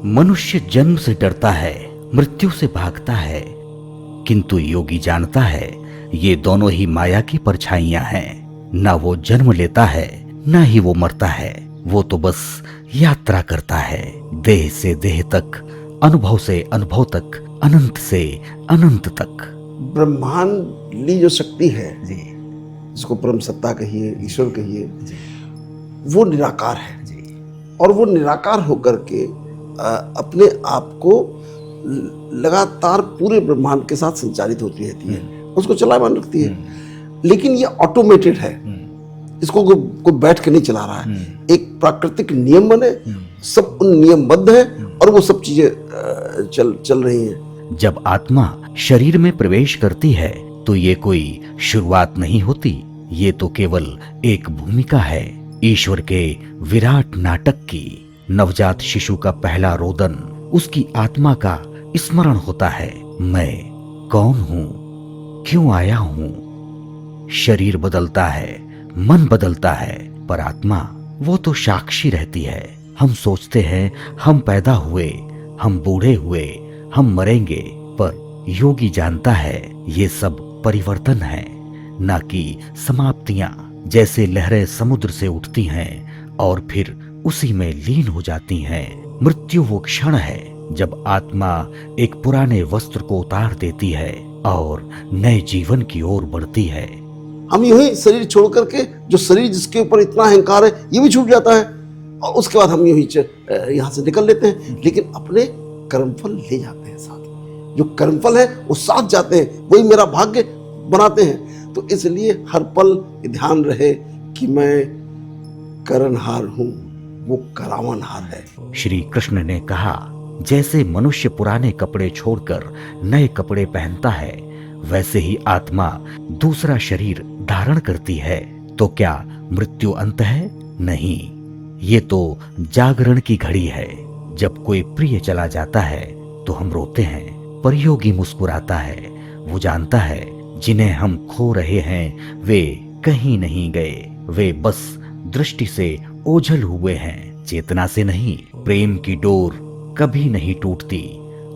मनुष्य जन्म से डरता है, मृत्यु से भागता है, किंतु योगी जानता है ये दोनों ही माया की परछाइयां हैं। ना वो जन्म लेता है, ना ही वो मरता है। वो तो बस यात्रा करता है, देह से देह तक, अनुभव से अनुभव तक, अनंत से अनंत तक। ब्रह्मांडी जो शक्ति है जी, जिसको परम सत्ता कहिए, ईश्वर कहिए, वो निराकार है जी, और वो निराकार होकर के अपने आप को लगातार पूरे ब्रह्मांड के साथ संचालित होती रहती है, उसको चलायमान रखती है। लेकिन ये ऑटोमेटेड है, इसको कोई बैठ के नहीं चला रहा है। एक प्राकृतिक नियम बने, सब उन नियमबद्ध है और वो सब चीजें चल रही हैं। जब आत्मा शरीर में प्रवेश करती है तो ये कोई शुरुआत नहीं होती, ये तो केवल एक भूमिका है ईश्वर के विराट नाटक की। नवजात शिशु का पहला रोदन उसकी आत्मा का स्मरण होता है। मैं कौन हूं, क्यों आया हूं। शरीर बदलता है, मन बदलता है, पर आत्मा वो तो साक्षी रहती है। हम सोचते हैं हम पैदा हुए, हम बूढ़े हुए, हम मरेंगे, पर योगी जानता है ये सब परिवर्तन है, ना कि समाप्तियां। जैसे लहरें समुद्र से उठती हैं और फिर उसी में लीन हो जाती हैं, मृत्यु वो क्षण है जब आत्मा एक पुराने वस्त्र को उतार देती है और नए जीवन की ओर बढ़ती है। हम यूं ही शरीर छोड़ करके, जो शरीर जिसके ऊपर इतना अहंकार है ये भी छूट जाता है और उसके बाद हम यूं ही यहाँ से निकल लेते हैं, लेकिन अपने कर्मफल ले जाते हैं साथ। जो कर्मफल है वो साथ जाते हैं, वही मेरा भाग्य बनाते हैं। तो इसलिए हर पल ध्यान रहे कि मैं करनहार हूं, वो करावनहार है। श्री कृष्ण ने कहा, जैसे मनुष्य पुराने कपड़े छोड़कर नए कपड़े पहनता है, वैसे ही आत्मा दूसरा शरीर धारण करती है। तो क्या मृत्यु अंत है? नहीं, ये तो जागरण की घड़ी है। जब कोई प्रिय चला जाता है तो हम रोते हैं, पर योगी मुस्कुराता है। वो जानता है जिन्हें हम खो रहे हैं वे कहीं नहीं गए, वे बस दृष्टि से ओझल हुए हैं, चेतना से नहीं। प्रेम की डोर कभी नहीं टूटती,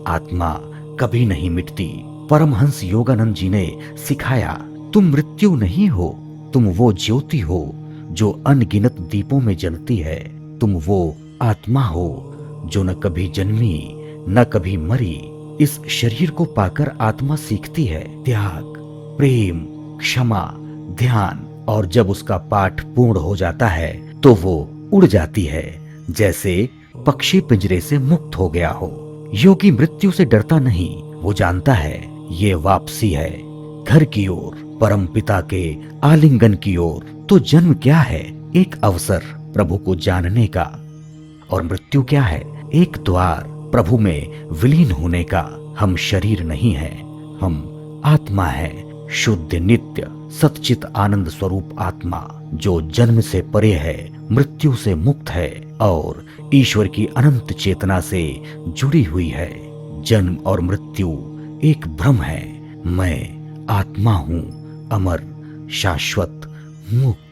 आत्मा कभी नहीं मिटती। परमहंस योगानंद जी ने सिखाया, तुम मृत्यु नहीं हो, तुम वो ज्योति हो जो अनगिनत दीपों में जलती है। तुम वो आत्मा हो जो न कभी जन्मी न कभी मरी। इस शरीर को पाकर आत्मा सीखती है त्याग, प्रेम, क्षमा, ध्यान, और जब उसका पाठ पूर्ण हो जाता है तो वो उड़ जाती है, जैसे पक्षी पिंजरे से मुक्त हो गया हो। योगी मृत्यु से डरता नहीं, वो जानता है ये वापसी है घर की ओर, परम पिता के आलिंगन की ओर। तो जन्म क्या है? एक अवसर प्रभु को जानने का, और मृत्यु क्या है? एक द्वार प्रभु में विलीन होने का। हम शरीर नहीं हैं, हम आत्मा हैं, शुद्ध नित्य सच्चित आनंद स्वरूप आत्मा, जो जन्म से परे है, मृत्यु से मुक्त है और ईश्वर की अनंत चेतना से जुड़ी हुई है। जन्म और मृत्यु एक भ्रम है। मैं आत्मा हूं, अमर, शाश्वत, मुक्त।